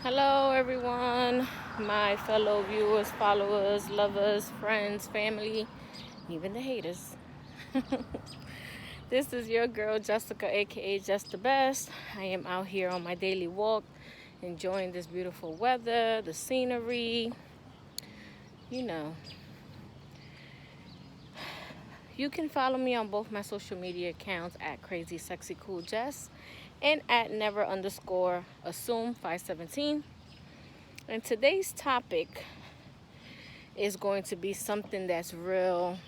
Hello, everyone, my fellow viewers, followers, lovers, friends, family, even the haters. This is your girl, Jessica, aka Just the Best. I am out here on my daily walk, enjoying this beautiful weather, the scenery. You know, you can follow me on both my social media accounts at Crazy Sexy Cool Jess and at never underscore assume 517. And today's topic is going to be something that's real,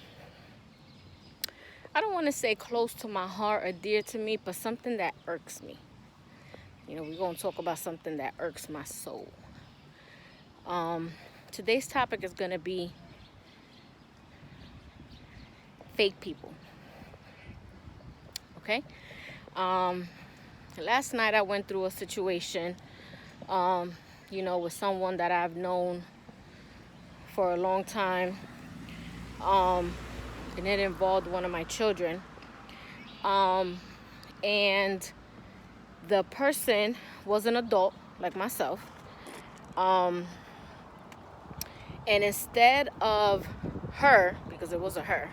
I don't want to say close to my heart or dear to me, but something that irks me. We're going to talk about something that irks my soul. Today's topic is going to be fake people. Okay? Last night I went through a situation, with someone that I've known for a long time. And it involved one of my children. And the person was an adult like myself. And instead of her, because it was a her,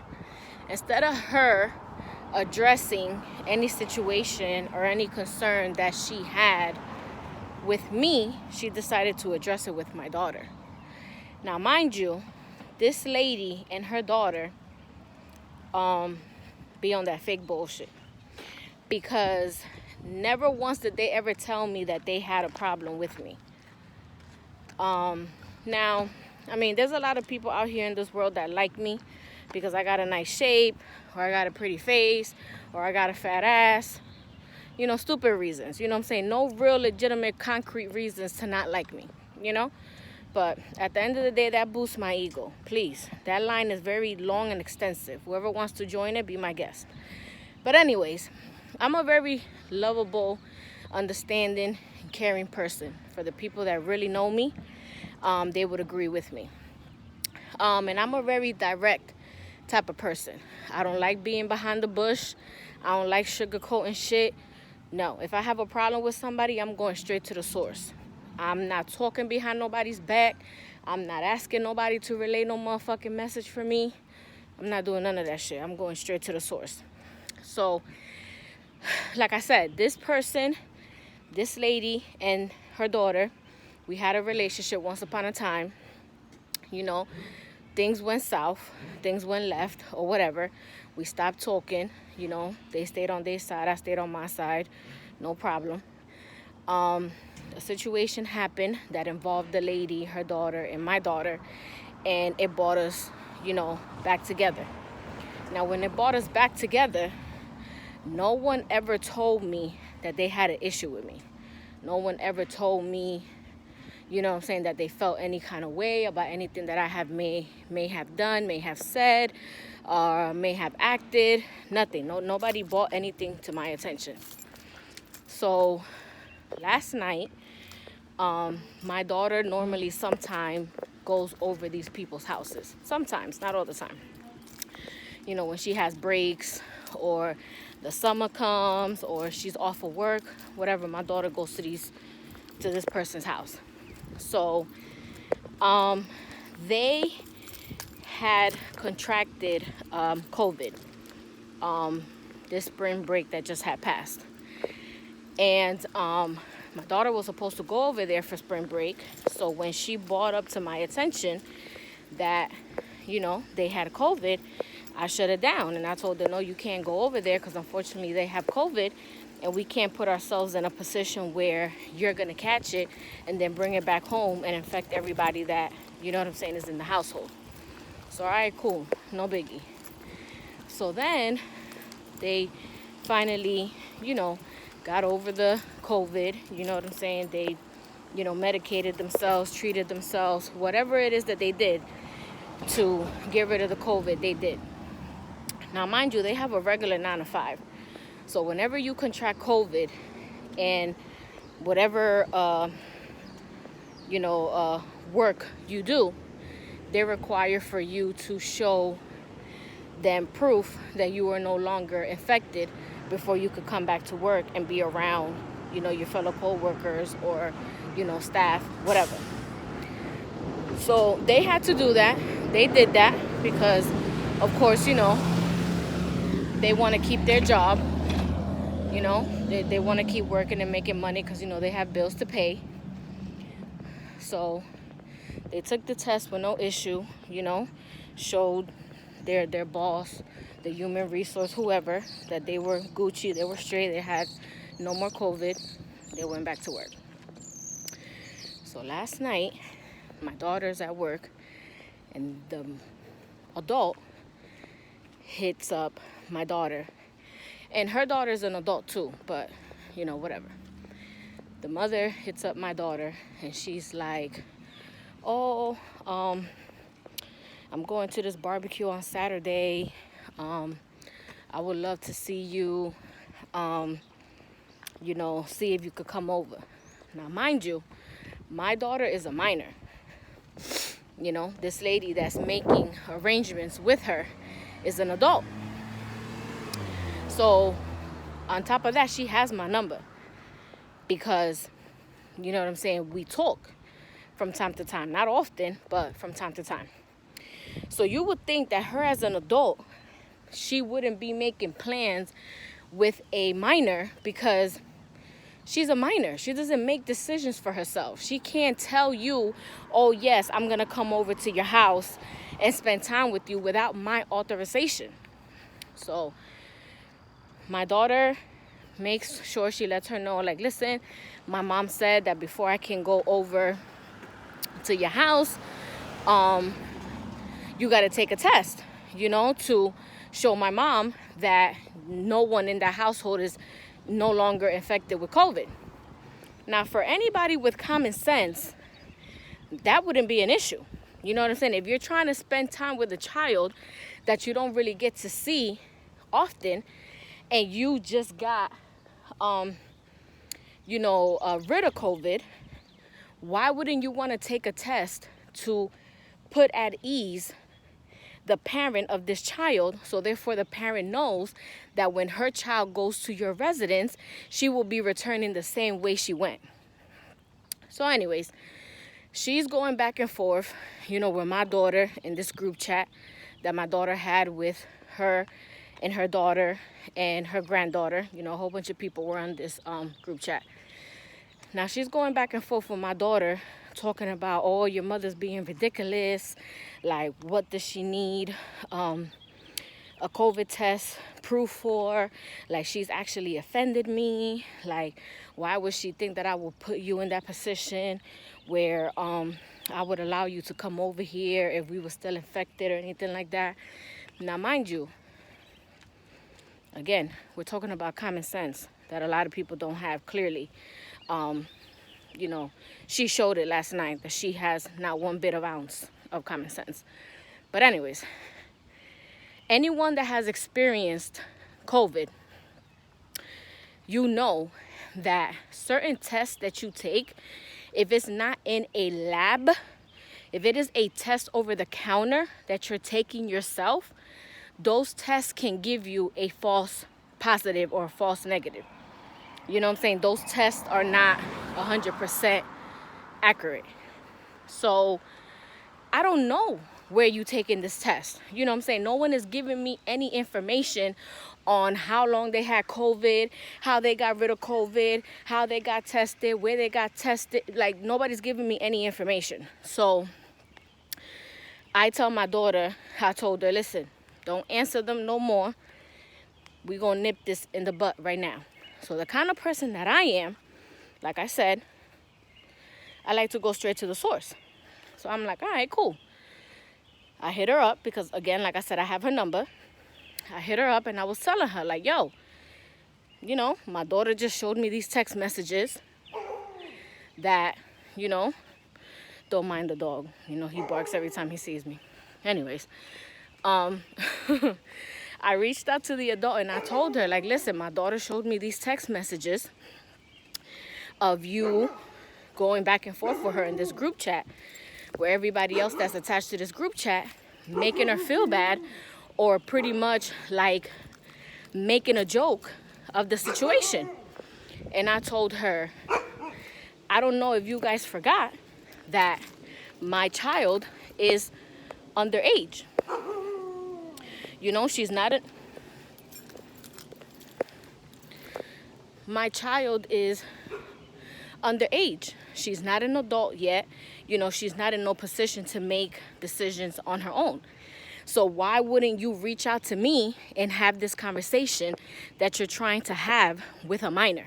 instead of her addressing any situation or any concern that she had with me, she decided to address it with my daughter. Now, mind you, this lady and her daughter be on that fake bullshit, because never once did they ever tell me that they had a problem with me. Now, there's a lot of people out here in this world that like me because I got a nice shape, or I got a pretty face, or I got a fat ass. Stupid reasons. You know what I'm saying? No real legitimate concrete reasons to not like me, But at the end of the day, that boosts my ego. Please. That line is very long and extensive. Whoever wants to join it, be my guest. But anyways, I'm a very lovable, understanding, and caring person. For the people that really know me, they would agree with me. And I'm a very direct type of person. I don't like being behind the bush. I don't like sugarcoating shit. No, if I have a problem with somebody, I'm going straight to the source. I'm not talking behind nobody's back. I'm not asking nobody to relay no motherfucking message for me. I'm not doing none of that shit. I'm going straight to the source. So, like I said, this person, this lady and her daughter, we had a relationship once upon a time. Things went south, things went left, or whatever. We stopped talking. They stayed on their side, I stayed on my side. No problem. A situation happened that involved the lady, her daughter, and my daughter, and it brought us, back together. Now, when it brought us back together, no one ever told me that they had an issue with me. No one ever told me, that they felt any kind of way about anything that I may have done, may have said, or may have acted. Nothing. Nobody brought anything to my attention. So last night, my daughter normally sometime goes over these people's houses. Sometimes, not all the time. When she has breaks, or the summer comes, or she's off of work, whatever, my daughter goes to this person's house. So, they had contracted COVID this spring break that just had passed. And my daughter was supposed to go over there for spring break. So when she brought up to my attention that, they had COVID, I shut it down. And I told her, no, you can't go over there because unfortunately they have COVID. And we can't put ourselves in a position where you're going to catch it and then bring it back home and infect everybody that, is in the household. So, all right, cool. No biggie. So then they finally, got over the COVID. They, medicated themselves, treated themselves, whatever it is that they did to get rid of the COVID, they did. Now, mind you, they have a regular 9 to 5. So whenever you contract COVID and whatever, work you do, they require for you to show them proof that you are no longer infected before you could come back to work and be around your fellow co-workers or, staff, whatever. So they had to do that. They did that because, of course, they want to keep their job. They want to keep working and making money because, they have bills to pay. So they took the test with no issue, showed their boss, the human resource, whoever, that they were Gucci, they were straight, they had no more COVID. They went back to work. So last night, my daughter's at work, and the adult hits up my daughter. And her daughter's an adult too, but, whatever. The mother hits up my daughter, and she's like, oh, I'm going to this barbecue on Saturday. I would love to see you, see if you could come over. Now, mind you, my daughter is a minor. This lady that's making arrangements with her is an adult. So, on top of that, she has my number because, you know what I'm saying, we talk from time to time. Not often, but from time to time. So you would think that her as an adult, she wouldn't be making plans with a minor because she's a minor. She doesn't make decisions for herself. She can't tell you, oh, yes, I'm going to come over to your house and spend time with you without my authorization. So my daughter makes sure she lets her know, like, listen, my mom said that before I can go over to your house, you got to take a test, to show my mom that no one in the household is no longer infected with COVID. Now, for anybody with common sense, that wouldn't be an issue. You know what I'm saying? If you're trying to spend time with a child that you don't really get to see often, and you just got, rid of COVID, why wouldn't you want to take a test to put at ease the parent of this child, so therefore the parent knows that when her child goes to your residence, she will be returning the same way she went. So anyways, she's going back and forth, with my daughter in this group chat that my daughter had with her and her daughter and her granddaughter. A whole bunch of people were on this group chat. Now she's going back and forth with my daughter, talking about, oh, your mother's being ridiculous. Like, what does she need a COVID test proof for? Like, she's actually offended me. Like, why would she think that I would put you in that position where I would allow you to come over here if we were still infected or anything like that? Now, mind you, again, we're talking about common sense that a lot of people don't have clearly. She showed it last night that she has not one bit of ounce of common sense. But anyways, anyone that has experienced COVID, that certain tests that you take, if it's not in a lab, if it is a test over the counter that you're taking yourself, those tests can give you a false positive or a false negative. You know what I'm saying? Those tests are not 100% accurate. So I don't know where you taking this test. You know what I'm saying? No one is giving me any information on how long they had COVID, how they got rid of COVID, how they got tested, where they got tested. Like, nobody's giving me any information. So I tell my daughter, I told her, listen, don't answer them no more. We're going to nip this in the butt right now. So the kind of person that I am, like I said, I like to go straight to the source. So I'm like, all right, cool. I hit her up because, again, like I said, I have her number. I hit her up and I was telling her, like, yo, my daughter just showed me these text messages that, don't mind the dog. He barks every time he sees me. Anyways, I reached out to the adult and I told her, like, listen, my daughter showed me these text messages of you going back and forth with her in this group chat where everybody else that's attached to this group chat making her feel bad or pretty much like making a joke of the situation. And I told her, I don't know if you guys forgot that my child is underage. You know, she's not a... My child is underage. She's not an adult yet. You know, she's not in no position to make decisions on her own. So why wouldn't you reach out to me and have this conversation that you're trying to have with a minor?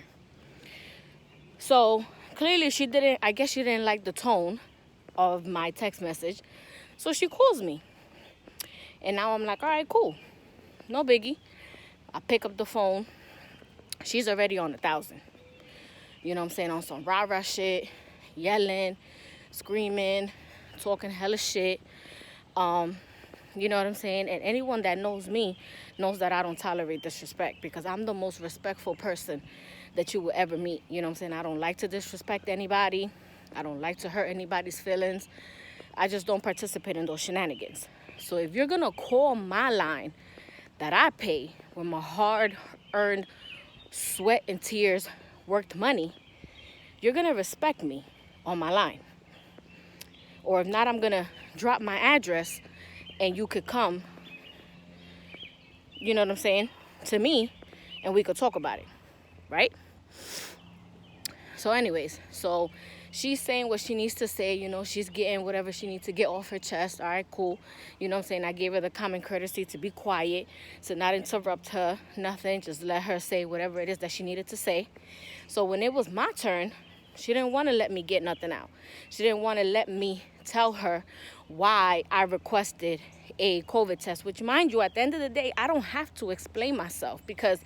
So clearly I guess she didn't like the tone of my text message. So she calls me. And now I'm like, all right, cool. No biggie. I pick up the phone. She's already on 1,000. You know what I'm saying? On some rah-rah shit, yelling, screaming, talking hella shit. You know what I'm saying? And anyone that knows me knows that I don't tolerate disrespect, because I'm the most respectful person that you will ever meet. You know what I'm saying? I don't like to disrespect anybody. I don't like to hurt anybody's feelings. I just don't participate in those shenanigans. So if you're going to call my line that I pay with my hard-earned sweat and tears worked money, you're going to respect me on my line. Or if not, I'm going to drop my address and you could come, you know what I'm saying, to me, and we could talk about it, right? So anyways, so she's saying what she needs to say. You know, she's getting whatever she needs to get off her chest. All right, cool. You know what I'm saying? I gave her the common courtesy to be quiet, to not interrupt her, nothing. Just let her say whatever it is that she needed to say. So when it was my turn, she didn't want to let me get nothing out. She didn't want to let me tell her why I requested a COVID test, which, mind you, at the end of the day, I don't have to explain myself, because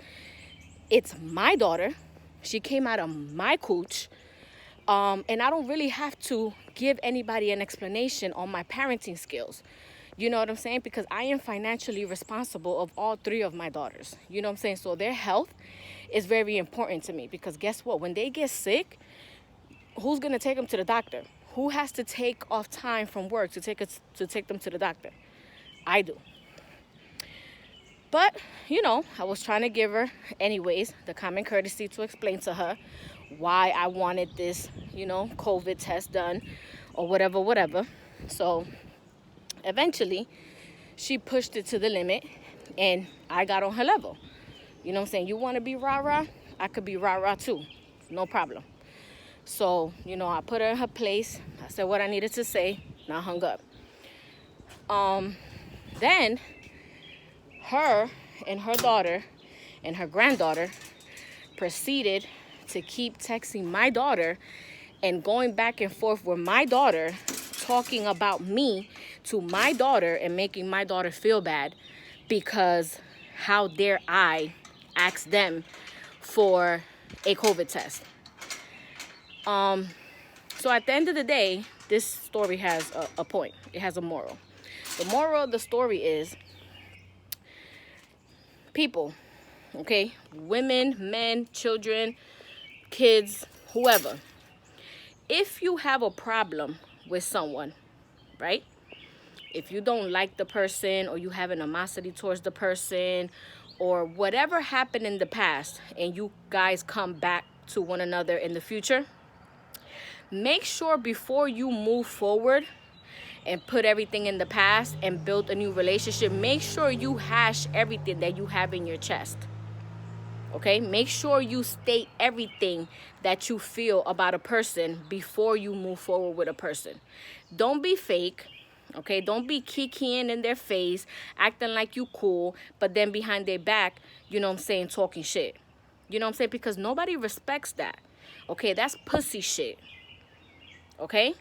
it's my daughter. She came out of my cooch. And I don't really have to give anybody an explanation on my parenting skills. You know what I'm saying? Because I am financially responsible of all 3 of my daughters. You know what I'm saying? So their health is very important to me, because guess what? When they get sick, who's going to take them to the doctor? Who has to take off time from work to take them to the doctor? I do. But, you know, I was trying to give her, anyways, the common courtesy to explain to her why I wanted this, you know, COVID test done or whatever. So eventually she pushed it to the limit and I got on her level. You know what I'm saying? You want to be rah-rah? I could be rah-rah too. No problem. So, you know, I put her in her place. I said what I needed to say, and I hung up. Then her and her daughter and her granddaughter proceeded to keep texting my daughter and going back and forth with my daughter, talking about me to my daughter and making my daughter feel bad, because how dare I ask them for a COVID test. So at the end of the day, this story has a point. It has a moral. The moral of the story is, people, okay, women, men, children, kids, whoever, if you have a problem with someone, right? If you don't like the person, or you have an animosity towards the person, or whatever happened in the past, and you guys come back to one another in the future, make sure before you move forward and put everything in the past and build a new relationship, make sure you hash everything that you have in your chest. Okay? Make sure you state everything that you feel about a person before you move forward with a person. Don't be fake. Okay? Don't be kikiing in their face, acting like you cool, but then behind their back, you know what I'm saying, talking shit. You know what I'm saying? Because nobody respects that. Okay? That's pussy shit. Okay?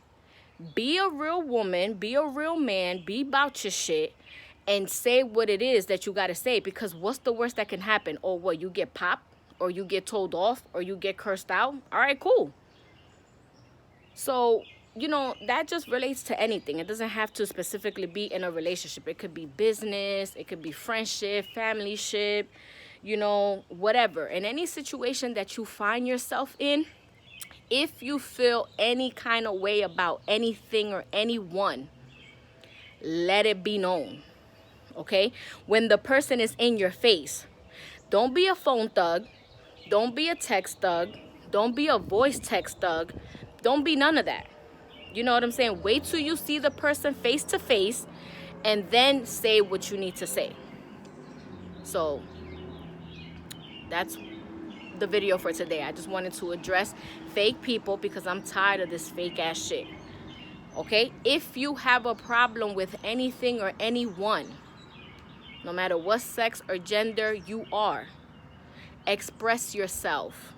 Be a real woman, be a real man, be about your shit, and say what it is that you got to say, because what's the worst that can happen? Or what, you get popped, or you get told off, or you get cursed out? All right, cool. So, you know, that just relates to anything. It doesn't have to specifically be in a relationship. It could be business, it could be friendship, family ship, you know, whatever. In any situation that you find yourself in, if you feel any kind of way about anything or anyone, let it be known, okay? When the person is in your face, don't be a phone thug. Don't be a text thug. Don't be a voice text thug. Don't be none of that. You know what I'm saying? Wait till you see the person face to face and then say what you need to say. So that's the video for today. I just wanted to address fake people because I'm tired of this fake ass shit. Okay? If you have a problem with anything or anyone, no matter what sex or gender you are, express yourself.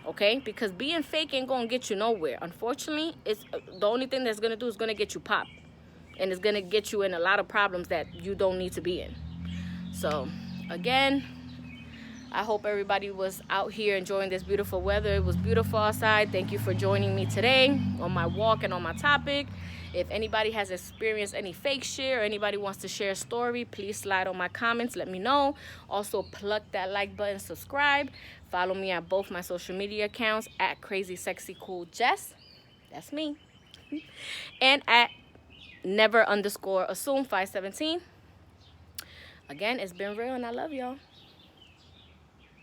Okay? Because being fake ain't gonna get you nowhere. Unfortunately, it's the only thing that's gonna do is gonna get you popped. And it's gonna get you in a lot of problems that you don't need to be in. So, again, I hope everybody was out here enjoying this beautiful weather. It was beautiful outside. Thank you for joining me today on my walk and on my topic. If anybody has experienced any fake shit or anybody wants to share a story, please slide on my comments. Let me know. Also, pluck that like button, subscribe. Follow me at both my social media accounts at Crazy Sexy Cool Jess. That's me. And at never_assume 517. Again, it's been real and I love y'all.